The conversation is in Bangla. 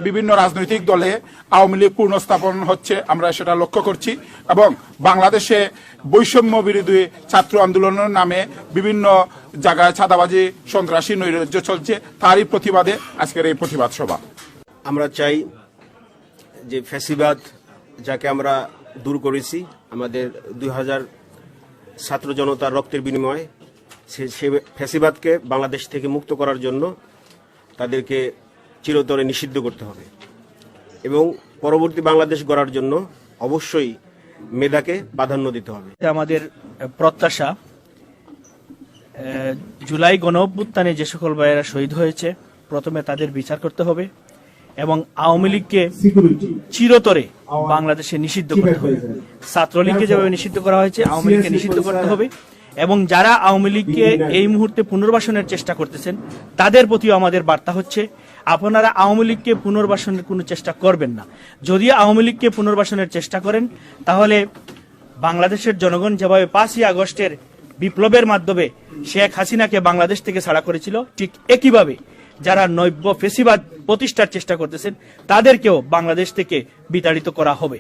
বিভিন্ন রাজনৈতিক দলে আওয়ামী লীগ পুনঃস্থাপন হচ্ছে, আমরা সেটা লক্ষ্য করছি এবং বাংলাদেশে বৈষম্য বিরোধী ছাত্র আন্দোলনের নামে বিভিন্ন জায়গায় চাঁদাবাজি, সন্ত্রাসী, নৈরাজ্য চলছে। তারই প্রতিবাদে আজকের এই প্রতিবাদ সভা। আমরা চাই যে ফ্যাসিবাদ যাকে আমরা দূর করেছি, আমাদের 2000 ছাত্র জনতার রক্তের বিনিময়ে সে ফ্যাসিবাদকে বাংলাদেশ থেকে মুক্ত করার জন্য তাদেরকে চিরতরে নিষিদ্ধ করতে হবে এবং পরবর্তী বাংলাদেশ গড়ার জন্য অবশ্যই মেধাকে প্রাধান্য দিতে হবে। আমাদের প্রত্যাশা, জুলাই গণঅভ্যুত্থানে যে সকল ভাইয়েরা শহীদ হয়েছে প্রথমে তাদের বিচার করতে হবে এবং আওয়ামী লীগকে চিরতরে বাংলাদেশে নিষিদ্ধ করতে হবে। ছাত্রলীগকে যেভাবে নিষিদ্ধ করা হয়েছে আওয়ামী লীগকে নিষিদ্ধ করতে হবে এবং যারা আওয়ামী লীগকে এই মুহূর্তে পুনর্বাসনের চেষ্টা করতেছেন তাদের প্রতিও আমাদের বার্তা হচ্ছে, আপনারা আওয়ামী লীগকে পুনর্বাসনের কোনো চেষ্টা করবেন না। যদি আওয়ামী লীগকে পুনর্বাসনের চেষ্টা করেন তাহলে বাংলাদেশের জনগণ যেভাবে 5ই আগস্টের বিপ্লবের মাধ্যমে শেখ হাসিনাকে বাংলাদেশ থেকে ছাড়া করেছিল, ঠিক একইভাবে যারা নব্য ফ্যাসিবাদ প্রতিষ্ঠার চেষ্টা করতেছেন তাদেরকেও বাংলাদেশ থেকে বিতাড়িত করা হবে।